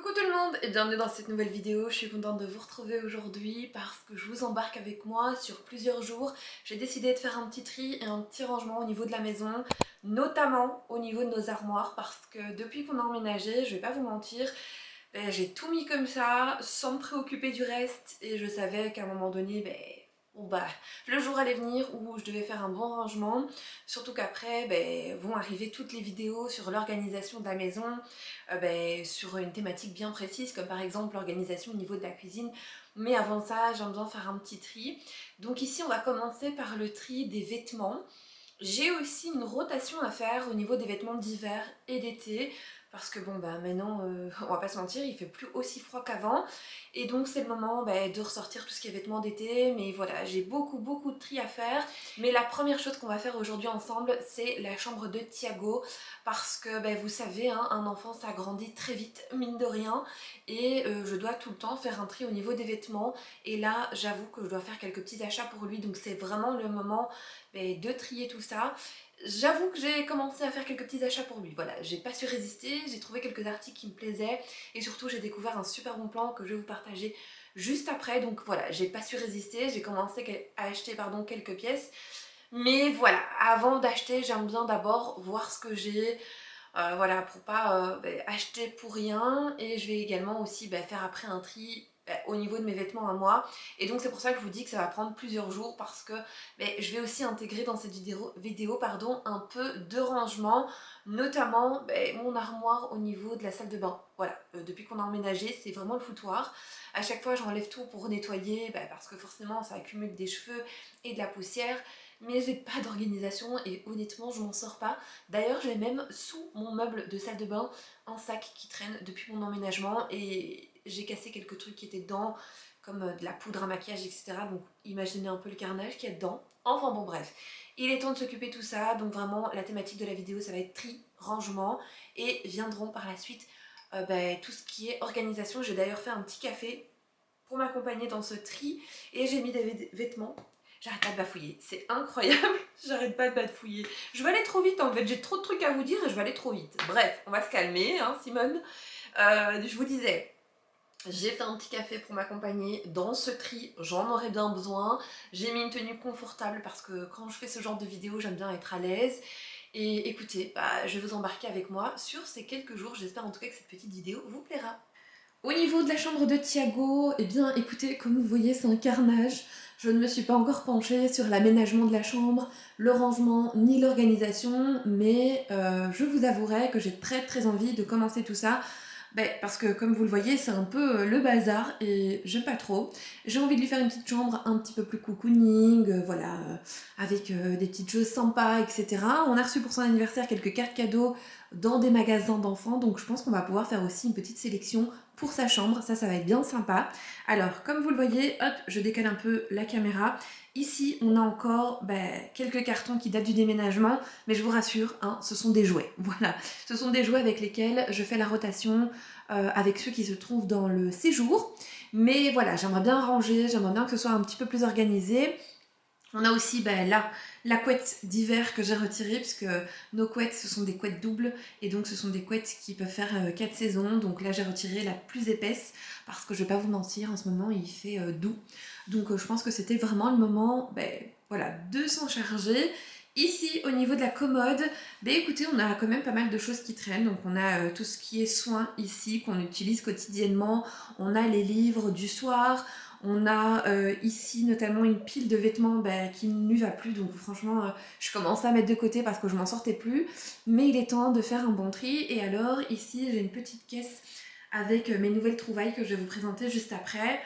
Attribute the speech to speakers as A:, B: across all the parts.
A: Coucou tout le monde et bienvenue dans cette nouvelle vidéo. Je suis contente de vous retrouver aujourd'hui parce que je vous embarque avec moi sur plusieurs jours. J'ai décidé de faire un petit tri et un petit rangement au niveau de la maison, notamment au niveau de nos armoires parce que depuis qu'on a emménagé, je vais pas vous mentir, j'ai tout mis comme ça sans me préoccuper du reste et je savais qu'à un moment donné, bon le jour allait venir où je devais faire un bon rangement, surtout qu'après vont arriver toutes les vidéos sur l'organisation de la maison, sur une thématique bien précise comme par exemple l'organisation au niveau de la cuisine. Mais avant ça, j'aime bien faire un petit tri. Donc ici, on va commencer par le tri des vêtements. J'ai aussi une rotation à faire au niveau des vêtements d'hiver et d'été parce que maintenant on va pas se mentir, il fait plus aussi froid qu'avant et donc c'est le moment de ressortir tout ce qui est vêtements d'été. Mais voilà, j'ai beaucoup de tri à faire. Mais la première chose qu'on va faire aujourd'hui ensemble, c'est la chambre de Thiago parce que vous savez, hein, un enfant ça grandit très vite mine de rien et je dois tout le temps faire un tri au niveau des vêtements et là j'avoue que je dois faire quelques petits achats pour lui, donc c'est vraiment le moment de trier tout ça. J'avoue que j'ai commencé à faire quelques petits achats pour lui. Voilà, j'ai pas su résister, j'ai trouvé quelques articles qui me plaisaient et surtout j'ai découvert un super bon plan que je vais vous partager juste après. Donc voilà, j'ai pas su résister, j'ai commencé à acheter quelques pièces. Mais voilà, avant d'acheter, j'aime bien d'abord voir ce que j'ai, voilà, pour pas acheter pour rien. Et je vais également aussi faire après un tri au niveau de mes vêtements à moi. Et donc c'est pour ça que je vous dis que ça va prendre plusieurs jours parce que je vais aussi intégrer dans cette vidéo un peu de rangement, notamment mon armoire au niveau de la salle de bain. Voilà, depuis qu'on a emménagé, c'est vraiment le foutoir. À chaque fois j'enlève tout pour nettoyer parce que forcément ça accumule des cheveux et de la poussière. Mais j'ai pas d'organisation et honnêtement je m'en sors pas. D'ailleurs j'ai même sous mon meuble de salle de bain un sac qui traîne depuis mon emménagement et j'ai cassé quelques trucs qui étaient dedans comme de la poudre à maquillage, etc. Donc imaginez un peu le carnage qu'il y a dedans. Enfin bon bref, il est temps de s'occuper de tout ça. Donc vraiment la thématique de la vidéo ça va être tri, rangement et viendront par la suite tout ce qui est organisation. J'ai d'ailleurs fait un petit café pour m'accompagner dans ce tri et j'ai mis des vêtements. J'arrête pas de bafouiller, c'est incroyable, j'arrête pas de bafouiller. Je vais aller trop vite en fait, j'ai trop de trucs à vous dire et je vais aller trop vite. Bref, on va se calmer, hein, Simone. Je vous disais, j'ai fait un petit café pour m'accompagner dans ce tri, j'en aurais bien besoin. J'ai mis une tenue confortable parce que quand je fais ce genre de vidéo, j'aime bien être à l'aise. Et écoutez, je vais vous embarquer avec moi sur ces quelques jours, j'espère en tout cas que cette petite vidéo vous plaira. Au niveau de la chambre de Thiago, eh bien écoutez, comme vous voyez c'est un carnage. Je ne me suis pas encore penchée sur l'aménagement de la chambre, le rangement ni l'organisation, mais je vous avouerai que j'ai très envie de commencer tout ça. Parce que comme vous le voyez c'est un peu le bazar et j'aime pas trop. J'ai envie de lui faire une petite chambre un petit peu plus cocooning, voilà, avec des petites choses sympas, etc. On a reçu pour son anniversaire quelques cartes cadeaux dans des magasins d'enfants, donc je pense qu'on va pouvoir faire aussi une petite sélection pour sa chambre, ça va être bien sympa. Alors comme vous le voyez, hop, je décale un peu la caméra. Ici on a encore quelques cartons qui datent du déménagement, mais je vous rassure, hein, ce sont des jouets, voilà. Ce sont des jouets avec lesquels je fais la rotation avec ceux qui se trouvent dans le séjour. Mais voilà, j'aimerais bien ranger, j'aimerais bien que ce soit un petit peu plus organisé. On a aussi là la couette d'hiver que j'ai retirée puisque nos couettes ce sont des couettes doubles et donc ce sont des couettes qui peuvent faire 4 saisons. Donc là j'ai retiré la plus épaisse parce que je vais pas vous mentir, en ce moment il fait doux. Donc je pense que c'était vraiment le moment voilà, de s'en charger. Ici au niveau de la commode, écoutez, on a quand même pas mal de choses qui traînent. Donc on a tout ce qui est soins ici qu'on utilise quotidiennement. On a les livres du soir. On a ici notamment une pile de vêtements qui ne lui va plus, donc franchement je commence à mettre de côté parce que je m'en sortais plus, mais il est temps de faire un bon tri. Et alors ici j'ai une petite caisse avec mes nouvelles trouvailles que je vais vous présenter juste après.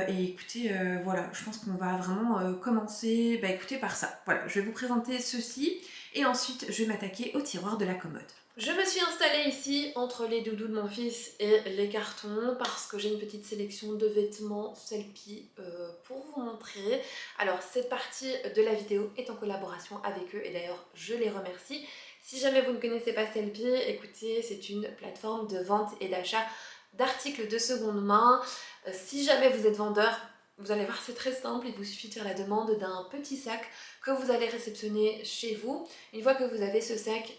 A: Et écoutez, voilà, je pense qu'on va vraiment commencer écoutez, par ça. Voilà, je vais vous présenter ceci et ensuite je vais m'attaquer au tiroir de la commode. Je me suis installée ici entre les doudous de mon fils et les cartons parce que j'ai une petite sélection de vêtements Sellpy pour vous montrer. Alors cette partie de la vidéo est en collaboration avec eux et d'ailleurs je les remercie. Si jamais vous ne connaissez pas Sellpy, écoutez, c'est une plateforme de vente et d'achat d'articles de seconde main. Si jamais vous êtes vendeur, vous allez voir, c'est très simple, il vous suffit de faire la demande d'un petit sac que vous allez réceptionner chez vous. Une fois que vous avez ce sac,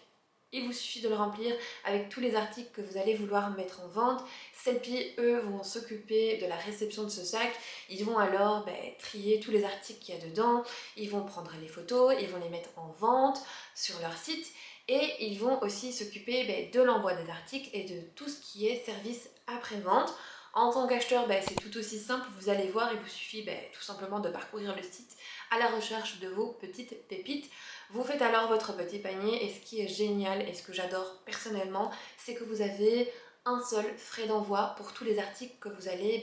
A: Il vous suffit de le remplir avec tous les articles que vous allez vouloir mettre en vente. Sellpy, eux, vont s'occuper de la réception de ce sac. Ils vont alors trier tous les articles qu'il y a dedans. Ils vont prendre les photos, ils vont les mettre en vente sur leur site. Et ils vont aussi s'occuper de l'envoi des articles et de tout ce qui est service après-vente. En tant qu'acheteur, c'est tout aussi simple. Vous allez voir, il vous suffit tout simplement de parcourir le site à la recherche de vos petites pépites. Vous faites alors votre petit panier et ce qui est génial et ce que j'adore personnellement, c'est que vous avez un seul frais d'envoi pour tous les articles que vous allez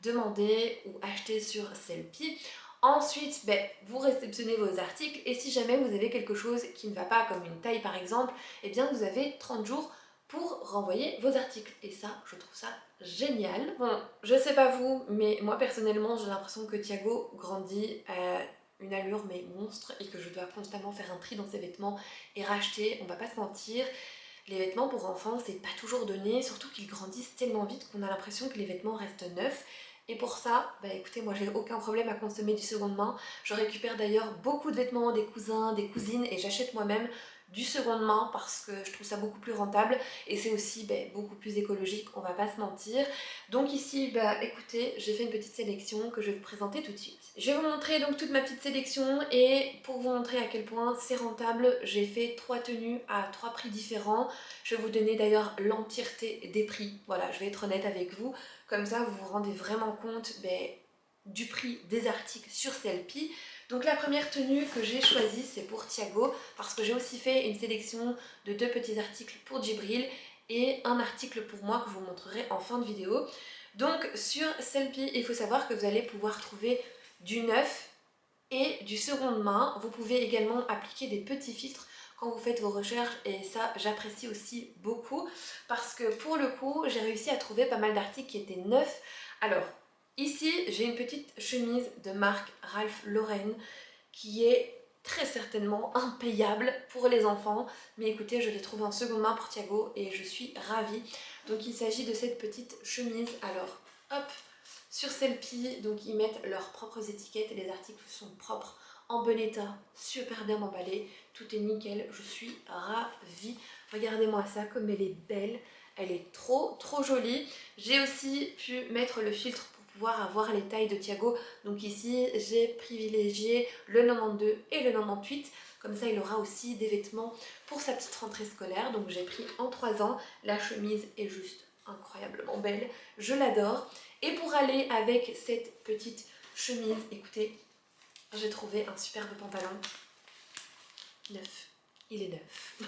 A: demander ou acheter sur Sellpy. Ensuite, vous réceptionnez vos articles et si jamais vous avez quelque chose qui ne va pas, comme une taille par exemple, eh bien vous avez 30 jours pour renvoyer vos articles. Et ça, je trouve ça génial. Bon, je sais pas vous, mais moi personnellement, j'ai l'impression que Thiago grandit à une allure mais monstre et que je dois constamment faire un tri dans ses vêtements et racheter, on va pas se mentir. Les vêtements pour enfants, c'est pas toujours donné, surtout qu'ils grandissent tellement vite qu'on a l'impression que les vêtements restent neufs. Et pour ça, écoutez, moi j'ai aucun problème à consommer du seconde main. Je récupère d'ailleurs beaucoup de vêtements des cousins, des cousines et j'achète moi-même du seconde main parce que je trouve ça beaucoup plus rentable et c'est aussi beaucoup plus écologique, on va pas se mentir. Donc ici, écoutez, j'ai fait une petite sélection que je vais vous présenter tout de suite. Je vais vous montrer donc toute ma petite sélection et pour vous montrer à quel point c'est rentable, j'ai fait 3 tenues à 3 prix différents. Je vais vous donner d'ailleurs l'entièreté des prix, voilà, je vais être honnête avec vous, comme ça vous vous rendez vraiment compte du prix des articles sur Sellpy. Donc la première tenue que j'ai choisie, c'est pour Thiago, parce que j'ai aussi fait une sélection de 2 petits articles pour Djibril et un article pour moi que je vous montrerai en fin de vidéo. Donc sur Sellpy, il faut savoir que vous allez pouvoir trouver du neuf et du seconde main. Vous pouvez également appliquer des petits filtres quand vous faites vos recherches et ça j'apprécie aussi beaucoup parce que pour le coup j'ai réussi à trouver pas mal d'articles qui étaient neufs. Alors ici j'ai une petite chemise de marque Ralph Lauren qui est très certainement impayable pour les enfants, mais écoutez, je l'ai trouvée en seconde main pour Thiago et je suis ravie. Donc il s'agit de cette petite chemise. Alors hop, sur Sellpy, donc ils mettent leurs propres étiquettes et les articles sont propres, en bon état, super bien emballés, tout est nickel, je suis ravie. Regardez-moi ça, comme elle est belle, elle est trop jolie. J'ai aussi pu mettre le filtre pour pouvoir avoir les tailles de Thiago, donc ici j'ai privilégié le 92 et le 98, comme ça il aura aussi des vêtements pour sa petite rentrée scolaire. Donc j'ai pris en 3 ans, la chemise est juste incroyablement belle, je l'adore. Et pour aller avec cette petite chemise, écoutez, j'ai trouvé un superbe pantalon neuf. Il est neuf.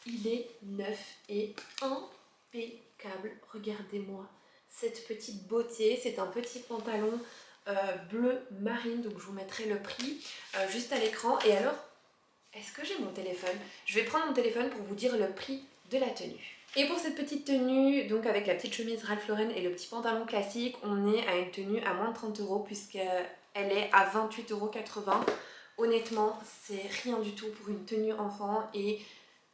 A: Il est neuf et impeccable. Regardez-moi cette petite beauté. C'est un petit pantalon bleu marine, donc je vous mettrai le prix juste à l'écran. Et alors, est-ce que j'ai mon téléphone? Je vais prendre mon téléphone pour vous dire le prix de la tenue. Et pour cette petite tenue, donc avec la petite chemise Ralph Lauren et le petit pantalon classique, on est à une tenue à moins de 30 € puisqu'elle est à 28,80 €. Honnêtement, c'est rien du tout pour une tenue enfant et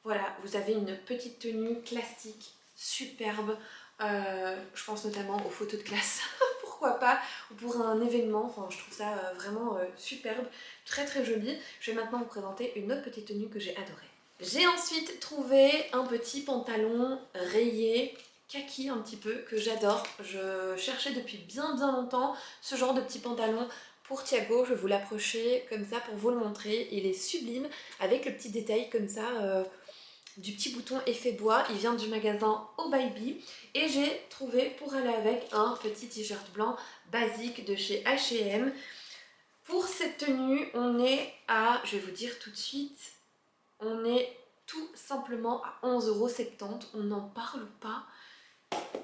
A: voilà, vous avez une petite tenue classique, superbe. Je pense notamment aux photos de classe, pourquoi pas, ou pour un événement, enfin je trouve ça vraiment superbe, très joli. Je vais maintenant vous présenter une autre petite tenue que j'ai adorée. J'ai ensuite trouvé un petit pantalon rayé, kaki un petit peu, que j'adore. Je cherchais depuis bien longtemps ce genre de petit pantalon pour Thiago. Je vais vous l'approcher comme ça pour vous le montrer. Il est sublime avec le petit détail comme ça du petit bouton effet bois. Il vient du magasin Oh Baby et j'ai trouvé pour aller avec un petit t-shirt blanc basique de chez H&M. Pour cette tenue, on est à, je vais vous dire tout de suite, on est tout simplement à 11,70 €, on n'en parle pas,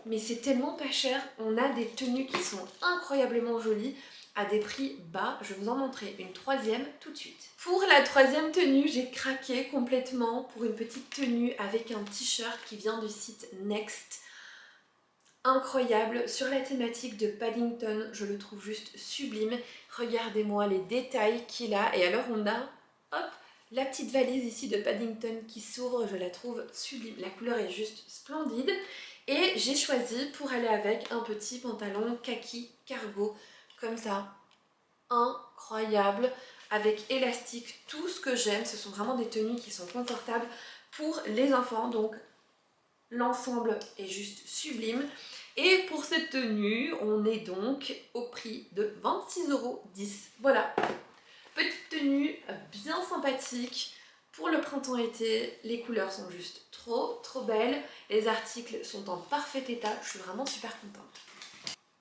A: mais c'est tellement pas cher. On a des tenues qui sont incroyablement jolies à des prix bas. Je vais vous en montrer une troisième tout de suite. Pour la troisième tenue, j'ai craqué complètement pour une petite tenue avec un t-shirt qui vient du site Next. Incroyable, sur la thématique de Paddington, je le trouve juste sublime. Regardez-moi les détails qu'il a. Et alors on a, hop, la petite valise ici de Paddington qui s'ouvre, je la trouve sublime. La couleur est juste splendide. Et j'ai choisi pour aller avec un petit pantalon kaki cargo, comme ça, incroyable, avec élastique, tout ce que j'aime. Ce sont vraiment des tenues qui sont confortables pour les enfants. Donc l'ensemble est juste sublime. Et pour cette tenue, on est donc au prix de 26,10 €. Voilà, petite tenue bien sympathique pour le printemps-été. Les couleurs sont juste trop belles. Les articles sont en parfait état. Je suis vraiment super contente.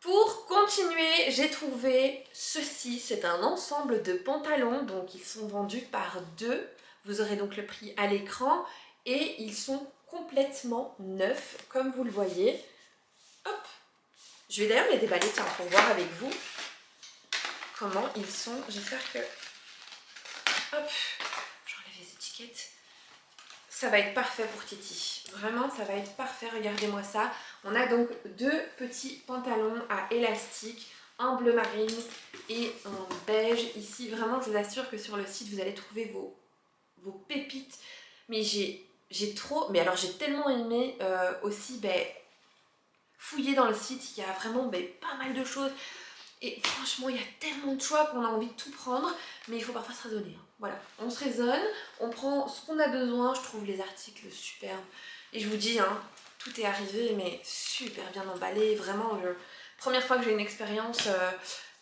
A: Pour continuer, j'ai trouvé ceci. C'est un ensemble de pantalons. Donc ils sont vendus par deux. Vous aurez donc le prix à l'écran. Et ils sont complètement neufs, comme vous le voyez. Hop. Je vais d'ailleurs les déballer, tiens, pour voir avec vous comment ils sont. J'espère que... Hop, j'enlève les étiquettes. Ça va être parfait pour Titi. Vraiment, ça va être parfait. Regardez-moi ça. On a donc deux petits pantalons à élastique, un bleu marine et un beige. Ici, vraiment, je vous assure que sur le site, vous allez trouver vos pépites. Mais j'ai trop... Mais alors, j'ai tellement aimé aussi fouiller dans le site. Il y a vraiment pas mal de choses. Et franchement, il y a tellement de choix qu'on a envie de tout prendre, mais il faut parfois se raisonner. Voilà, on se raisonne, on prend ce qu'on a besoin. Je trouve les articles superbes. Et je vous dis, hein, tout est arrivé, mais super bien emballé. Vraiment, première fois que j'ai une expérience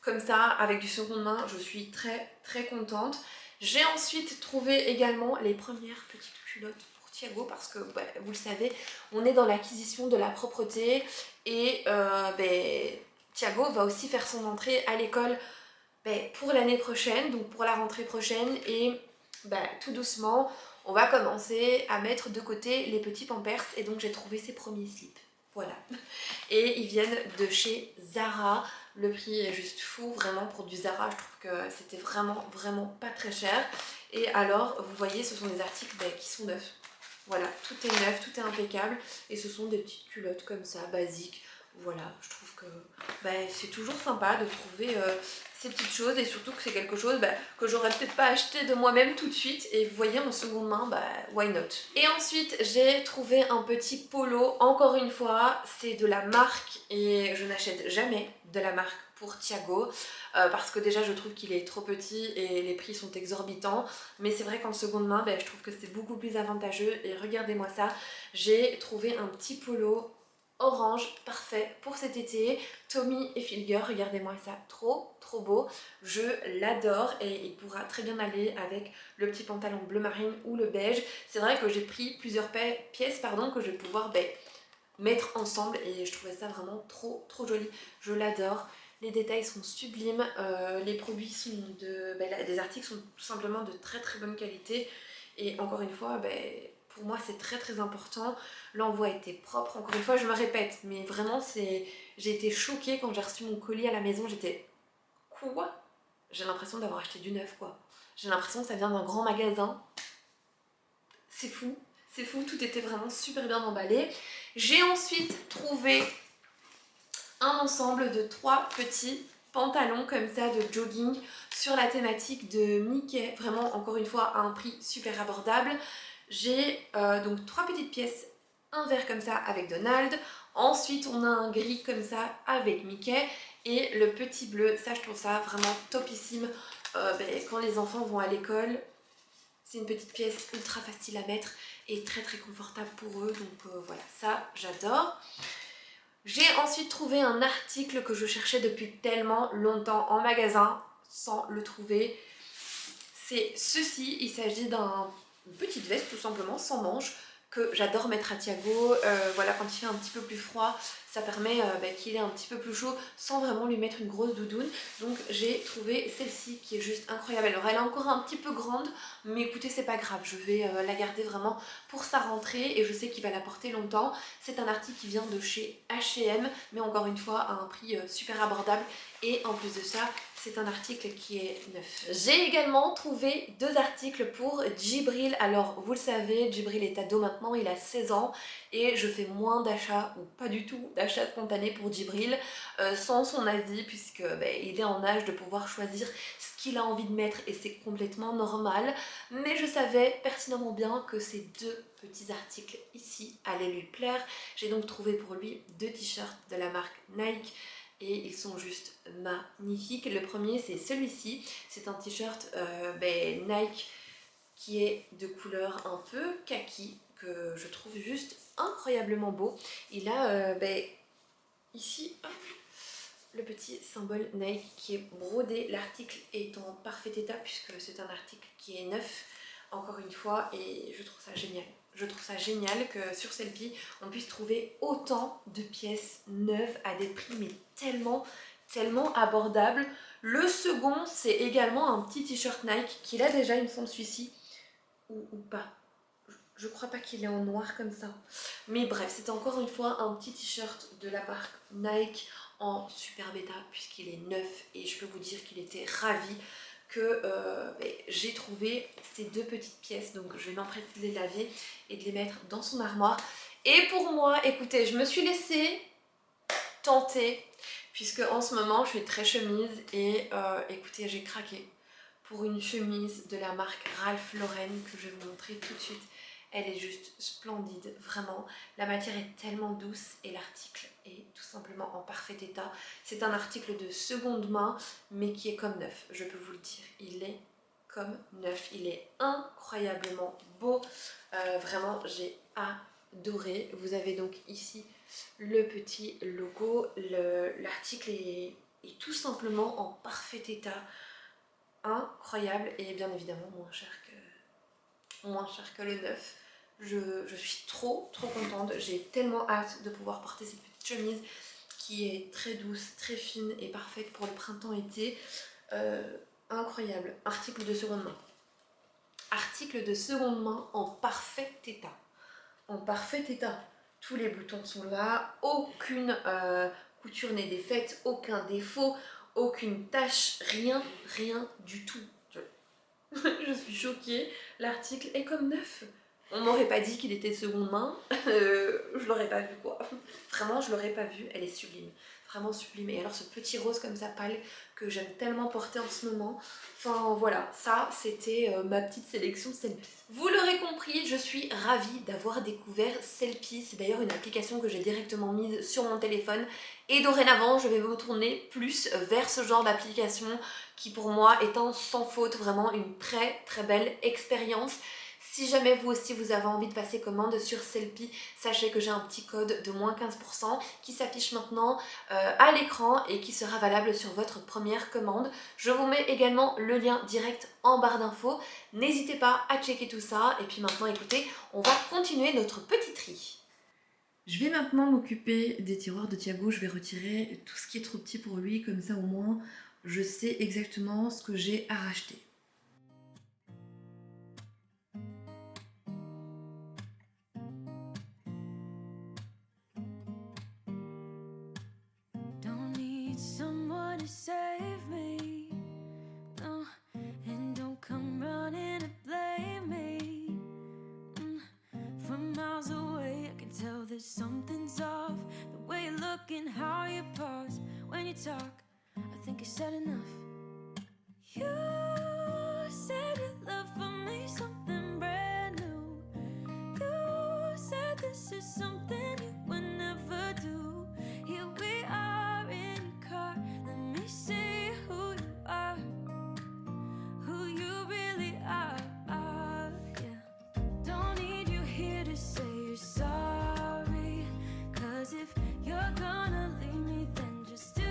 A: comme ça, avec du seconde main, je suis très contente. J'ai ensuite trouvé également les premières petites culottes pour Thiago, parce que vous le savez, on est dans l'acquisition de la propreté et Thiago va aussi faire son entrée à l'école pour l'année prochaine, donc pour la rentrée prochaine, et tout doucement on va commencer à mettre de côté les petits pampers, et donc j'ai trouvé ces premiers slips. Voilà. Et ils viennent de chez Zara. Le prix est juste fou, vraiment pour du Zara, je trouve que c'était vraiment pas très cher. Et alors, vous voyez, ce sont des articles qui sont neufs. Voilà, tout est neuf, tout est impeccable. Et ce sont des petites culottes comme ça, basiques. Voilà, je trouve que c'est toujours sympa de trouver ces petites choses, et surtout que c'est quelque chose que j'aurais peut-être pas acheté de moi-même tout de suite, et vous voyez, en seconde main, why not. Et ensuite j'ai trouvé un petit polo, encore une fois c'est de la marque, et je n'achète jamais de la marque pour Thiago parce que déjà je trouve qu'il est trop petit et les prix sont exorbitants, mais c'est vrai qu'en seconde main je trouve que c'est beaucoup plus avantageux. Et regardez-moi ça, j'ai trouvé un petit polo orange parfait pour cet été, Tommy Hilfiger, regardez-moi ça, trop beau, je l'adore, et il pourra très bien aller avec le petit pantalon bleu marine ou le beige. C'est vrai que j'ai pris plusieurs pièces que je vais pouvoir mettre ensemble, et je trouvais ça vraiment trop joli, je l'adore. Les détails sont sublimes, les produits sont des articles sont tout simplement de très bonne qualité, et encore une fois pour moi c'est très important. L'envoi était propre, encore une fois je me répète, mais vraiment j'ai été choquée quand j'ai reçu mon colis à la maison. J'étais quoi? J'ai l'impression d'avoir acheté du neuf quoi. J'ai l'impression que ça vient d'un grand magasin. C'est fou, tout était vraiment super bien emballé. J'ai ensuite trouvé un ensemble de 3 petits pantalons comme ça de jogging sur la thématique de Mickey, vraiment encore une fois à un prix super abordable. J'ai donc 3 petites pièces, un vert comme ça avec Donald, ensuite on a un gris comme ça avec Mickey, et le petit bleu, ça je trouve ça vraiment topissime quand les enfants vont à l'école. C'est une petite pièce ultra facile à mettre et très confortable pour eux, donc voilà, ça j'adore. J'ai ensuite trouvé un article que je cherchais depuis tellement longtemps en magasin sans le trouver. C'est ceci, il s'agit d'une petite veste tout simplement sans manches que j'adore mettre à Thiago. Voilà, quand il fait un petit peu plus froid, ça permet qu'il ait un petit peu plus chaud sans vraiment lui mettre une grosse doudoune. Donc j'ai trouvé celle-ci qui est juste incroyable. Alors elle est encore un petit peu grande, mais écoutez, c'est pas grave, je vais la garder vraiment pour sa rentrée, et je sais qu'il va la porter longtemps. C'est un article qui vient de chez H&M, mais encore une fois à un prix super abordable, et en plus de ça, c'est un article qui est neuf. J'ai également trouvé 2 articles pour Djibril. Alors vous le savez, Djibril est ado maintenant, il a 16 ans, et je fais moins d'achats, ou pas du tout d'achats spontanés pour Djibril sans son avis, puisque il est en âge de pouvoir choisir ce qu'il a envie de mettre, et c'est complètement normal. Mais je savais pertinemment bien que ces 2 petits articles ici allaient lui plaire. J'ai donc trouvé pour lui 2 t-shirts de la marque Nike, et ils sont juste magnifiques. Le premier c'est celui-ci, c'est un t-shirt Nike qui est de couleur un peu kaki, que je trouve juste incroyablement beau. Il a ici hop, le petit symbole Nike qui est brodé. L'article est en parfait état puisque c'est un article qui est neuf, encore une fois, et je trouve ça génial. Je trouve ça génial que sur Sellpy, on puisse trouver autant de pièces neuves à des prix mais tellement abordables. Le second, c'est également un petit t-shirt Nike qu'il a déjà, il me semble, celui-ci, ou pas. Je crois pas qu'il est en noir comme ça. Mais bref, c'est encore une fois un petit t-shirt de la marque Nike en super bêta puisqu'il est neuf et je peux vous dire qu'il était ravi que j'ai trouvé ces deux petites pièces. Donc je vais m'empresser de les laver et de les mettre dans son armoire. Et pour moi, écoutez, je me suis laissée tenter puisque en ce moment je suis très chemise et écoutez, j'ai craqué pour une chemise de la marque Ralph Lauren que je vais vous montrer tout de suite. Elle est juste splendide, vraiment. La matière est tellement douce et l'article est tout simplement en parfait état. C'est un article de seconde main, mais qui est comme neuf, je peux vous le dire. Il est comme neuf, il est incroyablement beau. Vraiment, j'ai adoré. Vous avez donc ici le petit logo. L'article est tout simplement en parfait état. Incroyable et bien évidemment moins cher que le neuf. Je suis trop contente, j'ai tellement hâte de pouvoir porter cette petite chemise qui est très douce, très fine et parfaite pour le printemps-été. Incroyable. Article de seconde main. Article de seconde main en parfait état. En parfait état. Tous les boutons sont là, aucune couture n'est défaite, aucun défaut, aucune tache, rien du tout. Je suis choquée, l'article est comme neuf. On m'aurait pas dit qu'il était de seconde main, je l'aurais pas vu quoi. Vraiment, je l'aurais pas vu, elle est sublime. Vraiment sublime. Et alors ce petit rose comme ça pâle que j'aime tellement porter en ce moment. Enfin voilà, ça c'était ma petite sélection Sellpy. Vous l'aurez compris, je suis ravie d'avoir découvert Sellpy. C'est d'ailleurs une application que j'ai directement mise sur mon téléphone. Et dorénavant, je vais me tourner plus vers ce genre d'application qui pour moi est un sans faute, vraiment une très belle expérience. Si jamais vous aussi vous avez envie de passer commande sur Sellpy, sachez que j'ai un petit code de moins 15% qui s'affiche maintenant à l'écran et qui sera valable sur votre première commande. Je vous mets également le lien direct en barre d'infos. N'hésitez pas à checker tout ça. Et puis maintenant, écoutez, on va continuer notre petit tri. Je vais maintenant m'occuper des tiroirs de Thiago. Je vais retirer tout ce qui est trop petit pour lui, comme ça au moins je sais exactement ce que j'ai à racheter.
B: Save me, no, and don't come running to blame me. From miles away, I can tell that something's off. The way you look and how you pause when you talk, I think you said enough. You said your love for me something brand new. You said this is something you would never do. Here we are in your car. Let me see who you are, who you really are. Yeah. Don't need you here to say you're sorry, 'cause if you're gonna leave me, then just do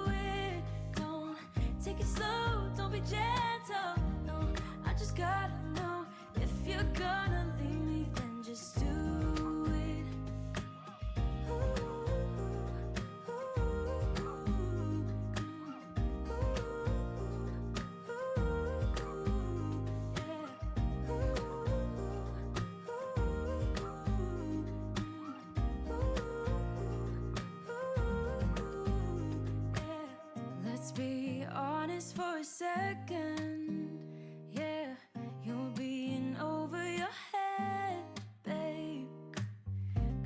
B: it. Don't take it slow, don't be gentle. No, I just gotta know if you're gonna leave me, then just do it. Ooh. Let's be honest for a second. Yeah, you're being over your head, babe.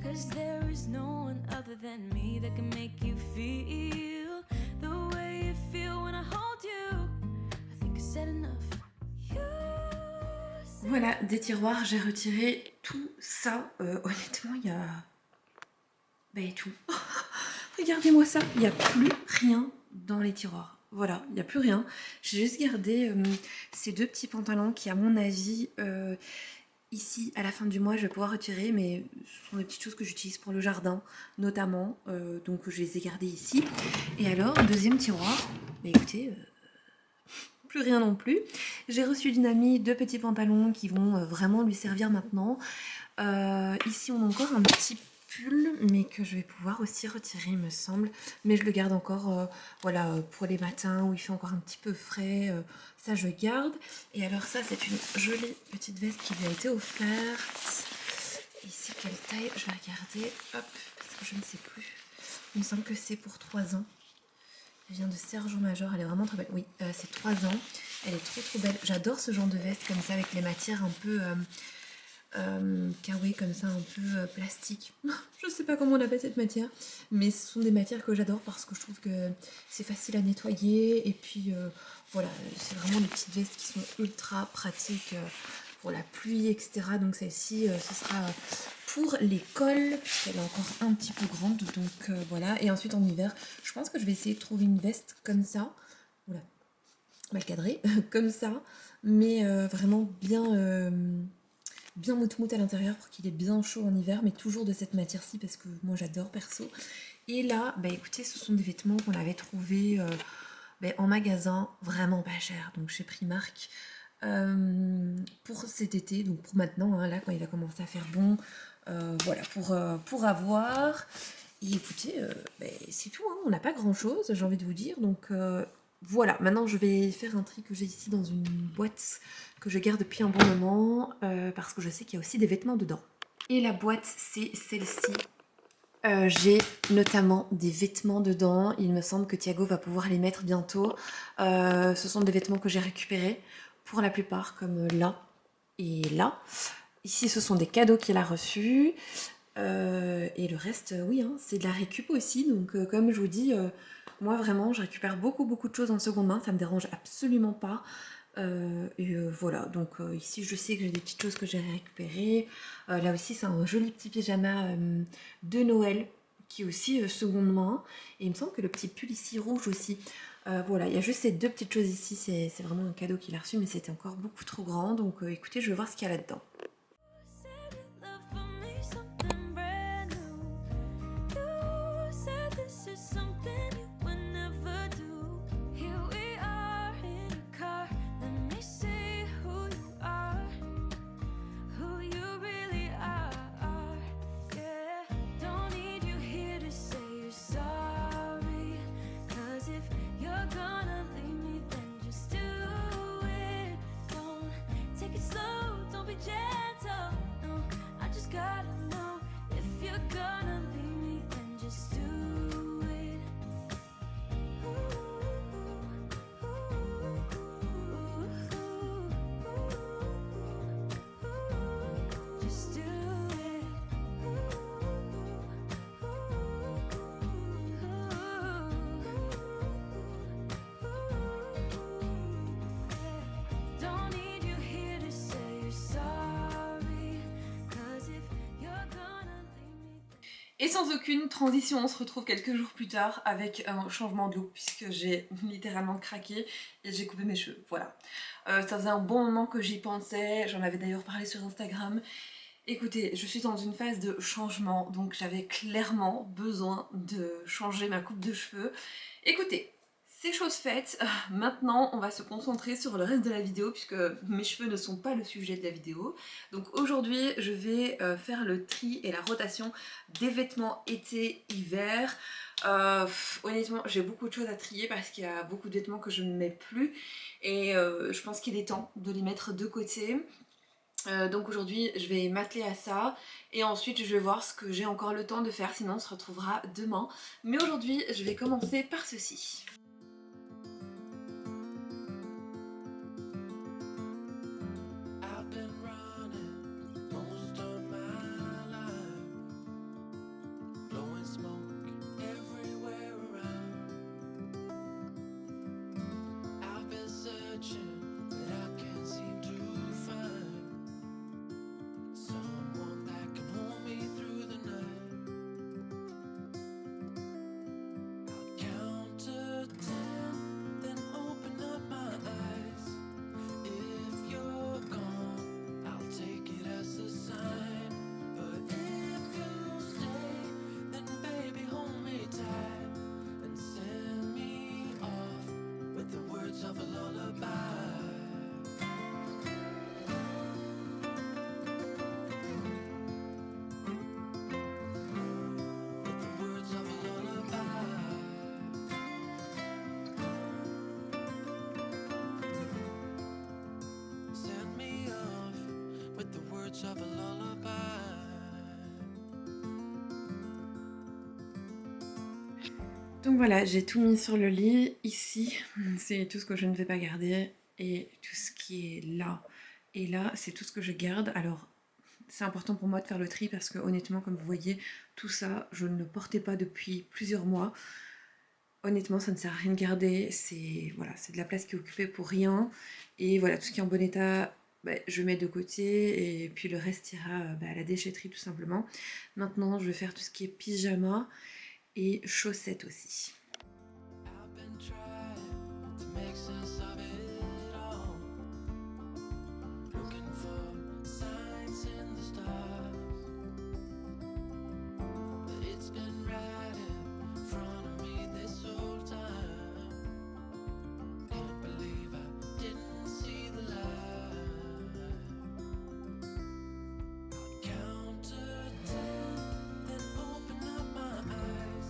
B: 'Cause there is no one other than me that can make you feel the way you feel when I hold you. I think I said enough.
A: Voilà, des tiroirs, j'ai retiré tout ça. Honnêtement, il y a... tout. Regardez-moi ça, il n'y a plus rien dans les tiroirs. Voilà, il n'y a plus rien. J'ai juste gardé ces 2 petits pantalons qui, à mon avis, ici, à la fin du mois, je vais pouvoir retirer, mais ce sont des petites choses que j'utilise pour le jardin, notamment. Donc je les ai gardés ici. Et alors, deuxième tiroir, bah écoutez, plus rien non plus. J'ai reçu d'une amie 2 petits pantalons qui vont vraiment lui servir maintenant. Ici, on a encore un petit pull, mais que je vais pouvoir aussi retirer, il me semble. Mais je le garde encore, voilà, pour les matins où il fait encore un petit peu frais. Ça, je garde. Et alors ça, c'est une jolie petite veste qui lui a été offerte. Ici, quelle taille? Je vais regarder. Hop, parce que je ne sais plus. Il me semble que c'est pour 3 ans. Elle vient de Sergent Major, elle est vraiment très belle. Oui, c'est 3 ans. Elle est trop belle. J'adore ce genre de veste comme ça, avec les matières un peu kawaii, comme ça, un peu plastique. Je sais pas comment on appelle cette matière, mais ce sont des matières que j'adore parce que je trouve que c'est facile à nettoyer. Et puis voilà, c'est vraiment des petites vestes qui sont ultra pratiques pour la pluie, etc. Donc celle-ci, ce sera pour l'école, puisqu'elle est encore un petit peu grande. Donc voilà. Et ensuite en hiver, je pense que je vais essayer de trouver une veste comme ça. Oula, mal cadrée, comme ça, mais vraiment bien moute-moute à l'intérieur pour qu'il ait bien chaud en hiver, mais toujours de cette matière-ci parce que moi j'adore perso. Et là, bah écoutez, ce sont des vêtements qu'on avait trouvés en magasin vraiment pas cher, donc chez Primark, pour cet été, donc pour maintenant, hein, là quand il va commencer à faire bon, voilà, pour avoir. Et écoutez, c'est tout, hein, on n'a pas grand chose, j'ai envie de vous dire, donc voilà, maintenant je vais faire un tri que j'ai ici dans une boîte que je garde depuis un bon moment, parce que je sais qu'il y a aussi des vêtements dedans. Et la boîte, c'est celle-ci. J'ai notamment des vêtements dedans, il me semble que Thiago va pouvoir les mettre bientôt. Ce sont des vêtements que j'ai récupérés, pour la plupart, comme là et là. Ici, ce sont des cadeaux qu'il a reçus. Et le reste, oui, hein, c'est de la récup aussi. Donc, comme je vous dis, moi vraiment, je récupère beaucoup de choses en seconde main. Ça me dérange absolument pas. Voilà, donc ici je sais que j'ai des petites choses que j'ai récupérées. Là aussi c'est un joli petit pyjama de Noël qui est aussi seconde main. Et il me semble que le petit pull ici rouge aussi. Voilà, il y a juste ces 2 petites choses ici, c'est vraiment un cadeau qu'il a reçu, mais c'était encore beaucoup trop grand. Donc écoutez, je vais voir ce qu'il y a là-dedans. Et sans aucune transition, on se retrouve quelques jours plus tard avec un changement de look puisque j'ai littéralement craqué et j'ai coupé mes cheveux, voilà. Ça faisait un bon moment que j'y pensais, j'en avais d'ailleurs parlé sur Instagram. Écoutez, je suis dans une phase de changement, donc j'avais clairement besoin de changer ma coupe de cheveux. Écoutez, c'est chose faite, maintenant on va se concentrer sur le reste de la vidéo puisque mes cheveux ne sont pas le sujet de la vidéo. Donc aujourd'hui je vais faire le tri et la rotation des vêtements été-hiver. Honnêtement j'ai beaucoup de choses à trier parce qu'il y a beaucoup de vêtements que je ne mets plus et je pense qu'il est temps de les mettre de côté. Donc aujourd'hui je vais m'atteler à ça et ensuite je vais voir ce que j'ai encore le temps de faire, sinon on se retrouvera demain. Mais aujourd'hui je vais commencer par ceci.
B: words of a lullaby.
A: Donc voilà, j'ai tout mis sur le lit. Ici, c'est tout ce que je ne vais pas garder. Et tout ce qui est là et là, c'est tout ce que je garde. Alors, c'est important pour moi de faire le tri parce que honnêtement, comme vous voyez, tout ça, je ne le portais pas depuis plusieurs mois. Honnêtement, ça ne sert à rien de garder. C'est voilà, c'est de la place qui est occupée pour rien. Et voilà, tout ce qui est en bon état, bah, je mets de côté. Et puis le reste ira à la déchetterie tout simplement. Maintenant, je vais faire tout ce qui est pyjama et chaussettes aussi.
B: I've been trying to make sense of it all, looking for signs in the stars, but it's been right in front of me this whole time. Can't believe I didn't see the light. I'll count to 10, then open up my eyes.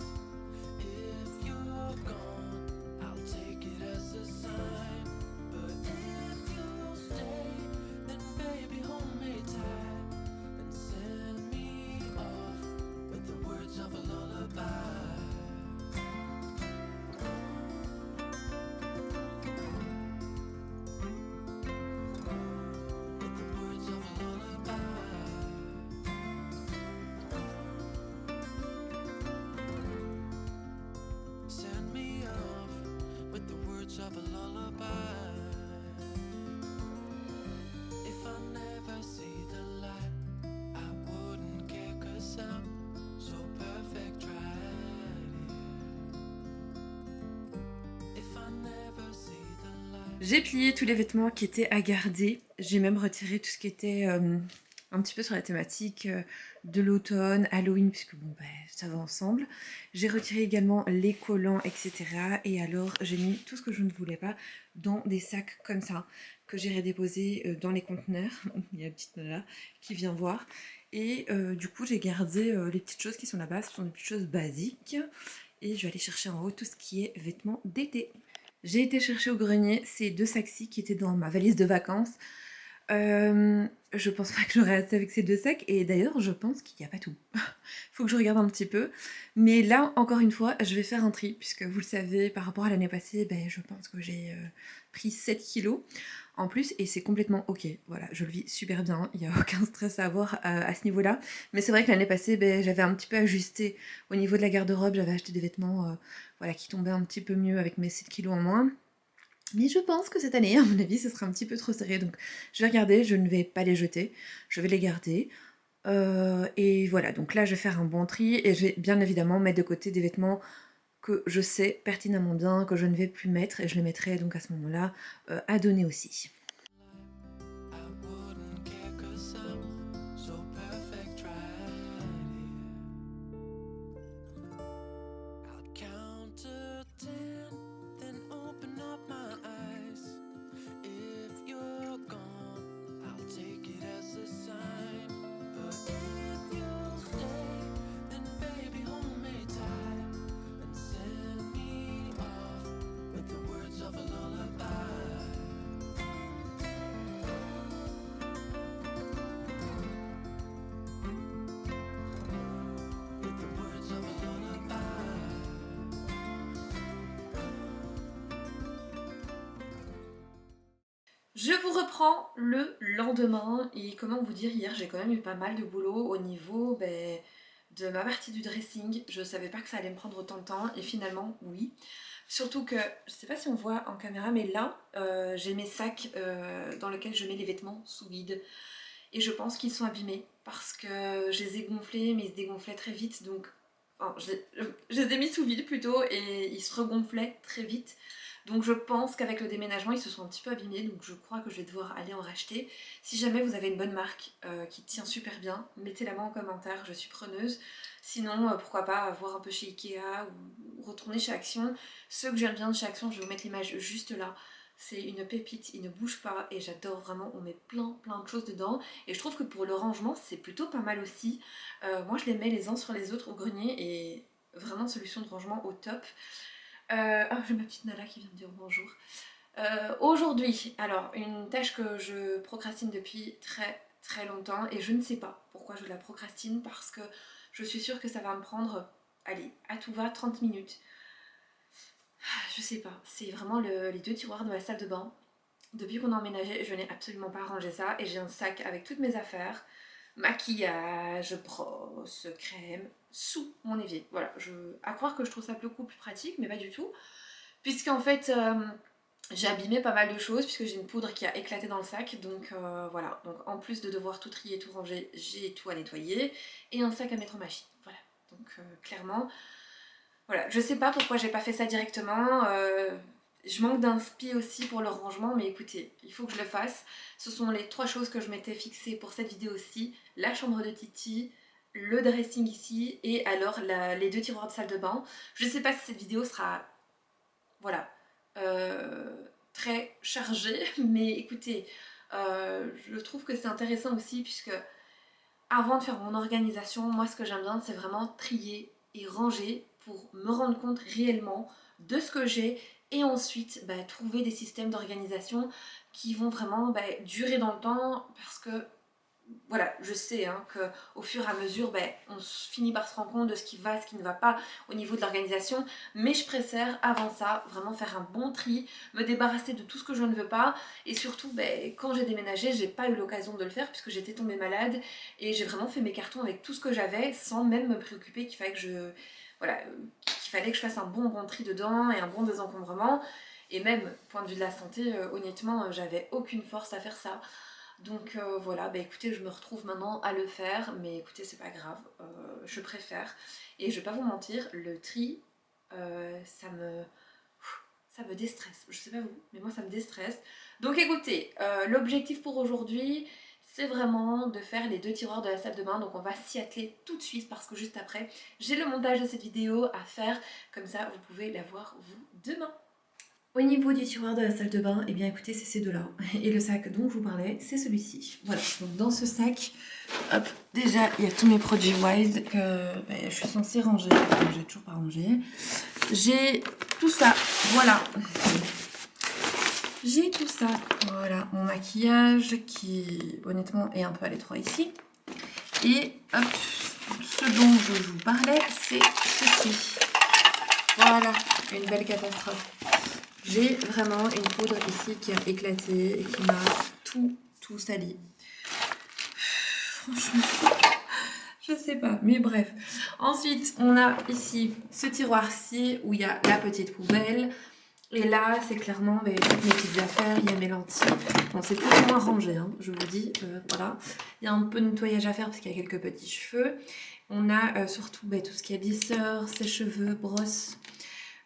B: If you're gone, I'll take it as a sign. But if you stay, then baby hold me tight and send me off with the words of a lullaby. With the words of a lullaby. Send me off with the words of a lullaby. If I never see the light, I wouldn't care 'cause I'm so perfect right here. If I never see the light.
A: J'ai plié tous les vêtements qui étaient à garder. J'ai même retiré tout ce qui était un petit peu sur la thématique de l'automne, Halloween, puisque bon, bah, ça va ensemble. J'ai retiré également les collants, etc. Et alors, j'ai mis tout ce que je ne voulais pas dans des sacs comme ça, que j'ai redéposé dans les conteneurs. Il y a une petite nana qui vient voir. Et du coup, j'ai gardé les petites choses qui sont là-bas. Ce sont des petites choses basiques. Et je vais aller chercher en haut tout ce qui est vêtements d'été. J'ai été chercher au grenier ces deux sacs-ci qui étaient dans ma valise de vacances. Je pense pas que j'aurai assez avec ces deux sacs et d'ailleurs je pense qu'il n'y a pas tout. Faut que je regarde un petit peu. Mais là encore une fois je vais faire un tri puisque vous le savez par rapport à l'année passée ben, je pense que j'ai pris 7 kilos en plus et c'est complètement ok. Voilà, je le vis super bien, il n'y a aucun stress à avoir à ce niveau-là. Mais c'est vrai que l'année passée ben, j'avais un petit peu ajusté au niveau de la garde-robe, j'avais acheté des vêtements voilà, qui tombaient un petit peu mieux avec mes 7 kilos en moins. Mais je pense que cette année, à mon avis, ce sera un petit peu trop serré. Donc je vais regarder, je ne vais pas les jeter, je vais les garder. Et voilà, donc là je vais faire un bon tri et je vais bien évidemment mettre de côté des vêtements que je sais pertinemment bien, que je ne vais plus mettre et je les mettrai donc à ce moment-là à donner aussi.
B: I wouldn't care 'cause I'm so perfect right here. I'll count to 10, then open up my eyes. If you're gone, I'll take it as a sign. But if you stay, then baby hold me tight and send me off with the words of a lullaby. With the words of a lullaby.
A: Je vous reprends le lendemain et comment vous dire, hier j'ai quand même eu pas mal de boulot au niveau de ma partie du dressing. Je savais pas que ça allait me prendre autant de temps et finalement oui. Surtout que, je sais pas si on voit en caméra mais là j'ai mes sacs dans lesquels je mets les vêtements sous vide. Et je pense qu'ils sont abîmés parce que je les ai gonflés mais ils se dégonflaient très vite donc... Enfin, je les ai mis sous vide plutôt et ils se regonflaient très vite. Donc je pense qu'avec le déménagement ils se sont un petit peu abîmés donc je crois que je vais devoir aller en racheter. Si jamais vous avez une bonne marque qui tient super bien, mettez-la moi en commentaire, je suis preneuse. Sinon pourquoi pas voir un peu chez Ikea ou retourner chez Action. Ceux que j'aime bien de chez Action, je vais vous mettre l'image juste là. C'est une pépite, il ne bouge pas et j'adore vraiment, on met plein de choses dedans. Et je trouve que pour le rangement c'est plutôt pas mal aussi. Moi je les mets les uns sur les autres au grenier et vraiment solution de rangement au top. Ah, j'ai ma petite Nala qui vient me dire bonjour. Aujourd'hui, alors une tâche que je procrastine depuis très longtemps et je ne sais pas pourquoi je la procrastine parce que je suis sûre que ça va me prendre, allez, à tout va 30 minutes. Je sais pas, c'est vraiment les deux tiroirs de ma salle de bain. Depuis qu'on a emménagé, je n'ai absolument pas rangé ça et j'ai un sac avec toutes mes affaires, maquillage, brosse, crème, sous mon évier. Voilà, à croire que je trouve ça beaucoup plus pratique, mais pas du tout. Puisqu'en fait, j'ai abîmé pas mal de choses, puisque j'ai une poudre qui a éclaté dans le sac. Donc voilà, donc en plus de devoir tout trier, tout ranger, j'ai tout à nettoyer. Et un sac à mettre en machine. Voilà, donc clairement, voilà, je sais pas pourquoi j'ai pas fait ça directement. Je manque d'inspi aussi pour le rangement, mais écoutez, il faut que je le fasse. Ce sont les 3 choses que je m'étais fixées pour cette vidéo-ci. La chambre de Titi, le dressing ici, et alors les 2 tiroirs de salle de bain. Je sais pas si cette vidéo sera, voilà, très chargée, mais écoutez, je trouve que c'est intéressant aussi, puisque avant de faire mon organisation, moi ce que j'aime bien, c'est vraiment trier et ranger pour me rendre compte réellement de ce que j'ai et ensuite trouver des systèmes d'organisation qui vont vraiment durer dans le temps parce que voilà, je sais qu'au fur et à mesure, on finit par se rendre compte de ce qui va, ce qui ne va pas au niveau de l'organisation, mais je préfère avant ça vraiment faire un bon tri, me débarrasser de tout ce que je ne veux pas, et surtout quand j'ai déménagé, j'ai pas eu l'occasion de le faire puisque j'étais tombée malade, et j'ai vraiment fait mes cartons avec tout ce que j'avais sans même me préoccuper qu'il fallait que je fasse un bon tri dedans et un bon désencombrement, et même point de vue de la santé, honnêtement, j'avais aucune force à faire ça. Donc voilà, écoutez, je me retrouve maintenant à le faire, mais écoutez, c'est pas grave, je préfère. Et je vais pas vous mentir, le tri, ça me déstresse. Je sais pas vous, mais moi ça me déstresse. Donc écoutez, l'objectif pour aujourd'hui, c'est vraiment de faire les 2 tiroirs de la salle de bain. Donc on va s'y atteler tout de suite parce que juste après, j'ai le montage de cette vidéo à faire. Comme ça, vous pouvez la voir vous demain. Au niveau du tiroir de la salle de bain, eh bien écoutez, c'est ces 2-là. Et le sac dont je vous parlais, c'est celui-ci. Voilà, donc dans ce sac, hop, déjà il y a tous mes produits Wild que je suis censée ranger, que j'ai toujours pas rangé. J'ai tout ça, voilà. J'ai tout ça, voilà, mon maquillage qui honnêtement est un peu à l'étroit ici. Et hop, ce dont je vous parlais, c'est ceci. Voilà, une belle catastrophe. J'ai vraiment une poudre ici qui a éclaté et qui m'a tout sali. Franchement, je sais pas, mais bref. Ensuite, on a ici ce tiroir-ci où il y a la petite poubelle. Et là, c'est clairement toutes mes petites affaires, il y a mes lentilles. Bon, c'est plus ou moins rangé, je vous dis, voilà. Il y a un peu de nettoyage à faire parce qu'il y a quelques petits cheveux. On a surtout tout ce qui est lisseur, sèche-cheveux, brosse.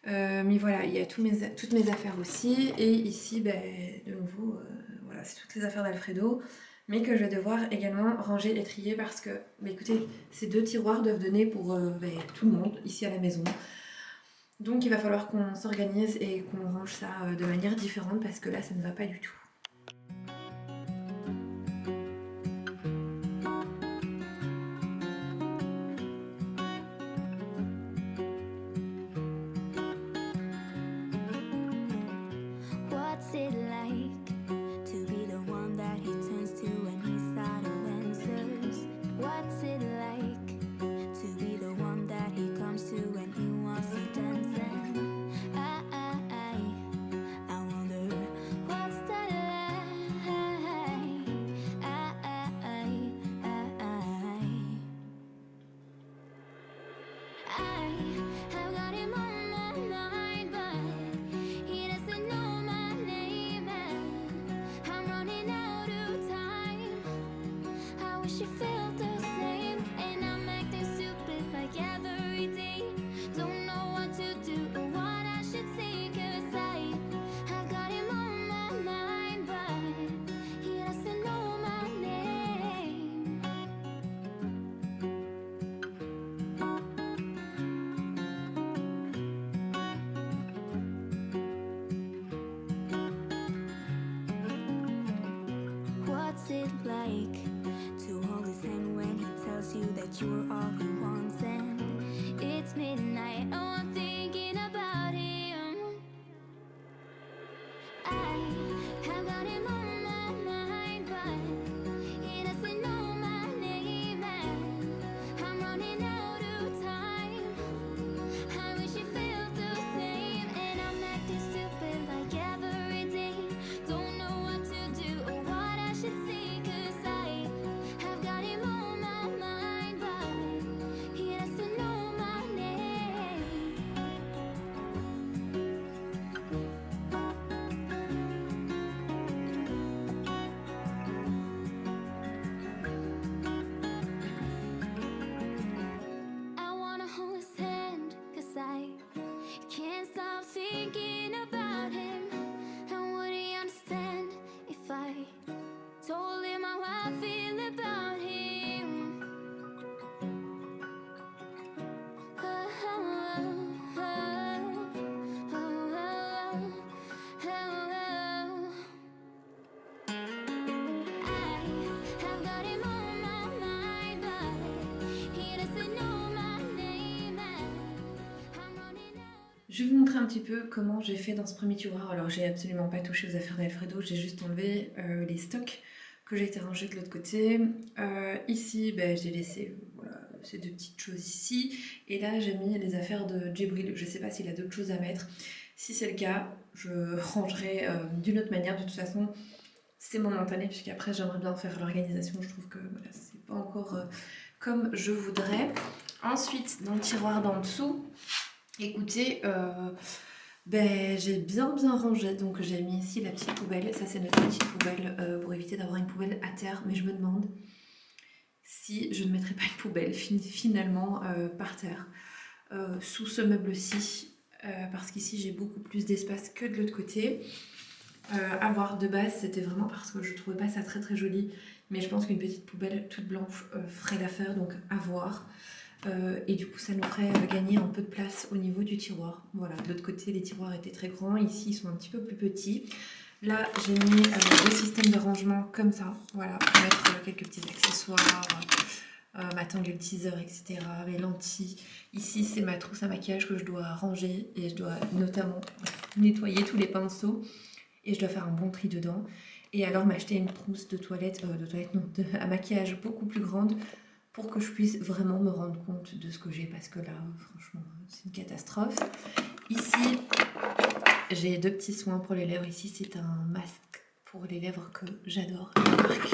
A: Mais voilà, il y a toutes mes affaires aussi. Et ici, de nouveau, voilà, c'est toutes les affaires d'Alfredo. Mais que je vais devoir également ranger et trier parce que, écoutez, ces 2 tiroirs doivent donner pour tout le monde ici à la maison. Donc il va falloir qu'on s'organise et qu'on range ça de manière différente parce que là, ça ne va pas du tout.
B: What's it like to be the one that he turns to when he's out of answers? What's it like to be the one that he comes to when he wants to dance? And I wonder what's that like? I have got him on my mind, but he doesn't know my name, and I'm running out of time. I wish you felt the same, and I'm acting stupid like every day. Don't know what to do or what I should say, 'cause I got him on my mind, but he doesn't know my name. What's it like to hold his hand when he tells you that you're all he wants? And it's midnight, oh, I'm thinking about him. I have got him on my mind, but he doesn't Can't stop thinking about him. And would he understand if I told him how I feel about him? Oh, oh, oh, oh, oh, oh, oh. I have got him on my mind, but he doesn't know my name, and I'm running out.
A: Je vais vous montrer un petit peu comment j'ai fait dans ce premier tiroir. Alors j'ai absolument pas touché aux affaires d'Alfredo, j'ai juste enlevé les stocks que j'ai été rangés de l'autre côté. Ici, j'ai laissé voilà, ces deux petites choses ici. Et là, j'ai mis les affaires de Djibril. Je sais pas s'il a d'autres choses à mettre. Si c'est le cas, je rangerai d'une autre manière. De toute façon, c'est momentané, puisqu'après, j'aimerais bien faire l'organisation. Je trouve que voilà, c'est pas encore comme je voudrais. Ensuite, dans le tiroir d'en dessous, écoutez, j'ai bien rangé, donc j'ai mis ici la petite poubelle. Ça c'est notre petite poubelle pour éviter d'avoir une poubelle à terre, mais je me demande si je ne mettrai pas une poubelle finalement par terre sous ce meuble-ci, parce qu'ici j'ai beaucoup plus d'espace que de l'autre côté. À voir, de base c'était vraiment parce que je trouvais pas ça très joli, mais je pense qu'une petite poubelle toute blanche ferait l'affaire, donc à voir. Et du coup ça nous ferait gagner un peu de place au niveau du tiroir. Voilà, de l'autre côté les tiroirs étaient très grands, ici ils sont un petit peu plus petits. Là j'ai mis le système de rangement comme ça, voilà, pour mettre quelques petits accessoires, ma tangle teaser, etc., mes lentilles. Ici c'est ma trousse à maquillage que je dois ranger et je dois notamment nettoyer tous les pinceaux et je dois faire un bon tri dedans. Et alors m'acheter une trousse à maquillage beaucoup plus grande, pour que je puisse vraiment me rendre compte de ce que j'ai, parce que là, franchement, c'est une catastrophe. Ici, j'ai deux petits soins pour les lèvres. Ici, c'est un masque pour les lèvres que j'adore. La marque,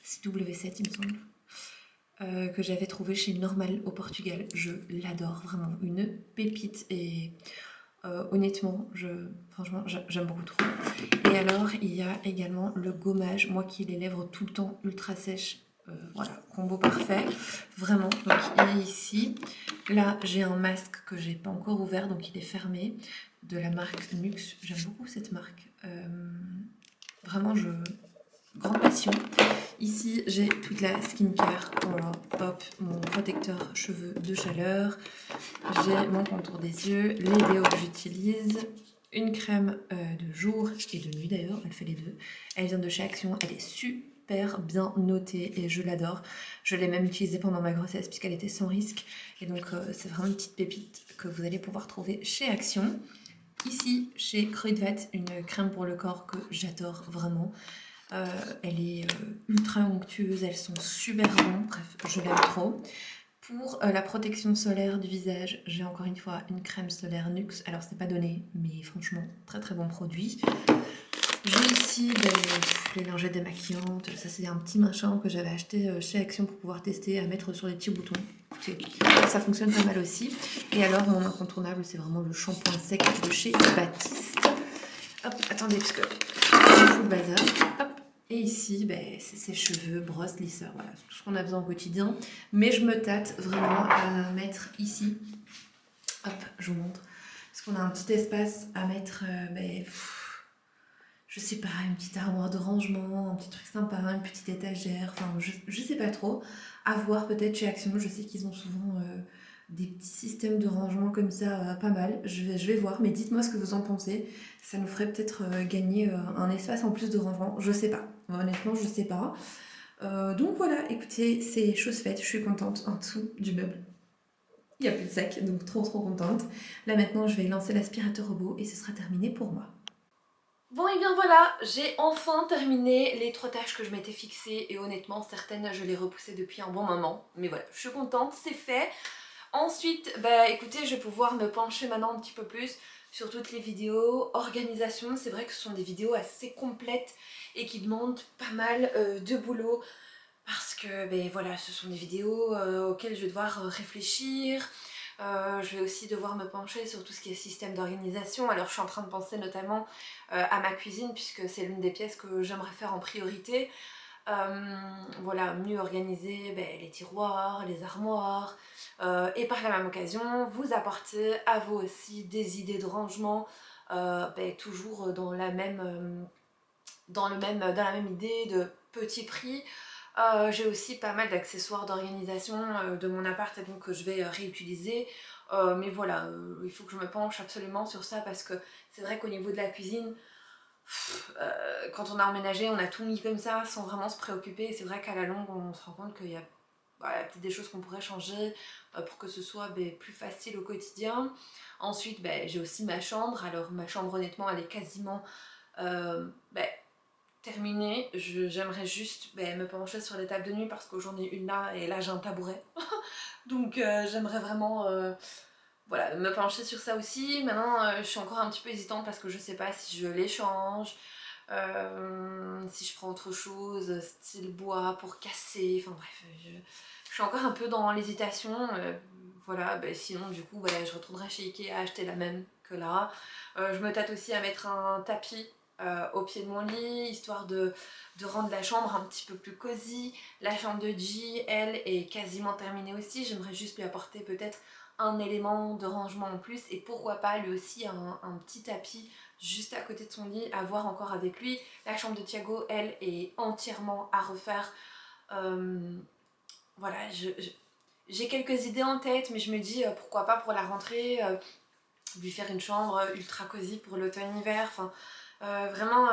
A: c'est W7, il me semble, que j'avais trouvé chez Normal au Portugal. Je l'adore, vraiment, une pépite. Et honnêtement, franchement, j'aime beaucoup trop. Et alors, il y a également le gommage. Moi qui ai les lèvres tout le temps ultra sèches, voilà, combo parfait, vraiment. Donc il est ici. Là, j'ai un masque que j'ai pas encore ouvert, donc il est fermé, de la marque Nuxe. J'aime beaucoup cette marque. Vraiment, grande passion. Ici, j'ai toute la skincare. Voilà, hop, mon protecteur cheveux de chaleur. J'ai mon contour des yeux, les déos que j'utilise. Une crème de jour et de nuit d'ailleurs, elle fait les deux. Elle vient de chez Action, elle est super bien notée et je l'adore. Je l'ai même utilisée pendant ma grossesse puisqu'elle était sans risque. Et donc c'est vraiment une petite pépite que vous allez pouvoir trouver chez Action. Ici, chez Kruidvat, une crème pour le corps que j'adore vraiment. Elle est ultra onctueuse, elles sont super bonnes, bref, je l'aime trop. Pour la protection solaire du visage, j'ai encore une fois une crème solaire Nuxe. Alors c'est pas donné, mais franchement, très bon produit. J'ai ici les lingettes démaquillantes. Ça c'est un petit machin que j'avais acheté chez Action pour pouvoir tester à mettre sur les petits boutons. Écoutez, ça fonctionne pas mal aussi. Et alors mon incontournable, c'est vraiment le shampoing sec de chez Baptiste. Hop, attendez, parce que je fous le bazar. Hop. Et ici, c'est ses cheveux, brosse, lisseur, voilà, tout ce qu'on a besoin au quotidien. Mais je me tâte vraiment à mettre ici, hop, je vous montre, parce qu'on a un petit espace à mettre, je sais pas, une petite armoire de rangement, un petit truc sympa, une petite étagère, enfin, je sais pas trop. À voir peut-être chez Action, je sais qu'ils ont souvent des petits systèmes de rangement comme ça, pas mal. Je vais voir, mais dites-moi ce que vous en pensez. Ça nous ferait peut-être gagner un espace en plus de rangement, je sais pas. Honnêtement, je sais pas. Donc voilà, écoutez, c'est chose faite, je suis contente en dessous du meuble. Il n'y a plus de sac, donc trop contente. Là maintenant, je vais lancer l'aspirateur robot et ce sera terminé pour moi. Bon et bien voilà, j'ai enfin terminé les 3 tâches que je m'étais fixées et honnêtement certaines je les repoussais depuis un bon moment. Mais voilà, je suis contente, c'est fait. Ensuite, écoutez, je vais pouvoir me pencher maintenant un petit peu plus sur toutes les vidéos, organisation. C'est vrai que ce sont des vidéos assez complètes et qui demandent pas mal de boulot parce que voilà, ce sont des vidéos auxquelles je vais devoir réfléchir. Je vais aussi devoir me pencher sur tout ce qui est système d'organisation. Alors je suis en train de penser notamment à ma cuisine puisque c'est l'une des pièces que j'aimerais faire en priorité. Voilà, mieux organiser les tiroirs, les armoires, et par la même occasion vous apporter à vous aussi des idées de rangement, toujours dans la même, dans la même idée de petit prix. J'ai aussi pas mal d'accessoires d'organisation de mon appart donc que je vais réutiliser. Mais voilà, il faut que je me penche absolument sur ça parce que c'est vrai qu'au niveau de la cuisine, quand on a emménagé, on a tout mis comme ça sans vraiment se préoccuper. Et c'est vrai qu'à la longue, on se rend compte qu'il y a peut-être des choses qu'on pourrait changer pour que ce soit plus facile au quotidien. Ensuite, j'ai aussi ma chambre. Alors ma chambre, honnêtement, elle est quasiment euh, bah, terminée. J'aimerais juste me pencher sur les tables de nuit parce que j'en ai une là et là j'ai un tabouret. Donc j'aimerais vraiment voilà, me pencher sur ça aussi. Maintenant, je suis encore un petit peu hésitante parce que je sais pas si je l'échange, si je prends autre chose, style bois pour casser. Enfin bref, je suis encore un peu dans l'hésitation. Voilà, sinon du coup, je retournerai chez Ikea acheter la même que là. Je me tâte aussi à mettre un tapis au pied de mon lit, histoire de rendre la chambre un petit peu plus cosy. La chambre de G, elle, est quasiment terminée aussi. J'aimerais juste lui apporter peut-être un élément de rangement en plus et pourquoi pas lui aussi un petit tapis juste à côté de son lit à voir encore avec lui. La chambre de Thiago, elle, est entièrement à refaire. Voilà, j'ai quelques idées en tête mais je me dis pourquoi pas pour la rentrée lui faire une chambre ultra cosy pour l'automne-hiver. Enfin, vraiment,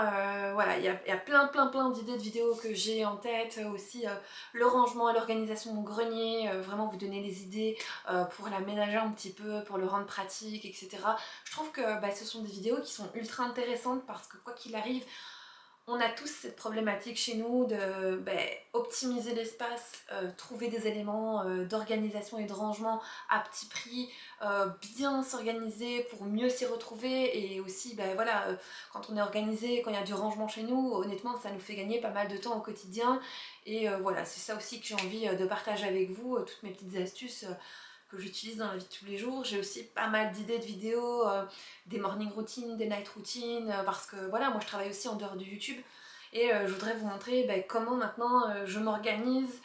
A: voilà, il y a plein d'idées de vidéos que j'ai en tête. Aussi, le rangement et l'organisation de mon grenier, vraiment vous donner les idées pour l'aménager un petit peu, pour le rendre pratique, etc. Je trouve que ce sont des vidéos qui sont ultra intéressantes parce que quoi qu'il arrive, on a tous cette problématique chez nous de optimiser l'espace, trouver des éléments d'organisation et de rangement à petit prix, bien s'organiser pour mieux s'y retrouver et aussi voilà, quand on est organisé, quand il y a du rangement chez nous, honnêtement ça nous fait gagner pas mal de temps au quotidien et voilà, c'est ça aussi que j'ai envie de partager avec vous, toutes mes petites astuces que j'utilise dans la vie de tous les jours. J'ai aussi pas mal d'idées de vidéos, des morning routines, des night routines, parce que voilà, moi je travaille aussi en dehors de YouTube et je voudrais vous montrer comment maintenant je m'organise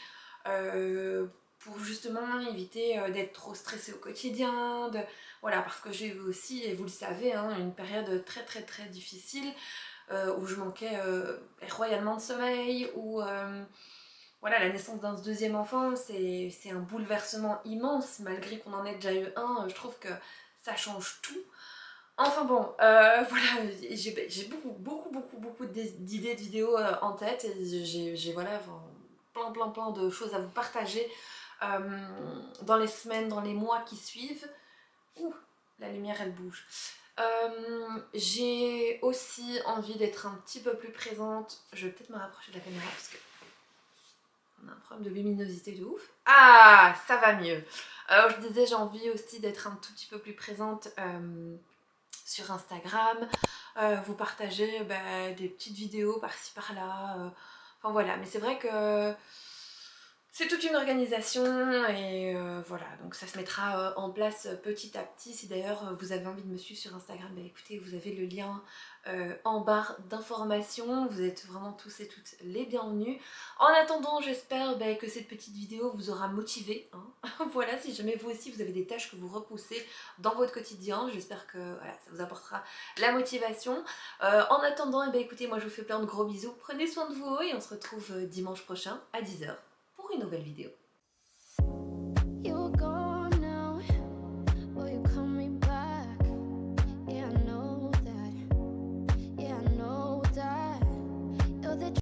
A: pour justement éviter d'être trop stressée au quotidien, voilà, parce que j'ai eu aussi, et vous le savez, une période très difficile où je manquais royalement de sommeil, où voilà, la naissance d'un deuxième enfant, c'est un bouleversement immense, malgré qu'on en ait déjà eu un, je trouve que ça change tout. Enfin bon, voilà, j'ai beaucoup d'idées de vidéos en tête, et j'ai voilà, plein de choses à vous partager dans les semaines, dans les mois qui suivent. Ouh, la lumière elle bouge. J'ai aussi envie d'être un petit peu plus présente. Je vais peut-être me rapprocher de la caméra parce que on a un problème de luminosité de ouf. Ah, ça va mieux. Alors je disais, j'ai envie aussi d'être un tout petit peu plus présente sur Instagram, vous partager des petites vidéos par-ci par-là. Enfin voilà, mais c'est vrai que c'est toute une organisation et voilà, donc ça se mettra en place petit à petit. Si d'ailleurs vous avez envie de me suivre sur Instagram, écoutez, vous avez le lien en barre d'informations. Vous êtes vraiment tous et toutes les bienvenus. En attendant, j'espère que cette petite vidéo vous aura motivé. Voilà, si jamais vous aussi vous avez des tâches que vous repoussez dans votre quotidien, j'espère que voilà, ça vous apportera la motivation. En attendant, écoutez, moi je vous fais plein de gros bisous. Prenez soin de vous et on se retrouve dimanche prochain à 10h pour une nouvelle vidéo.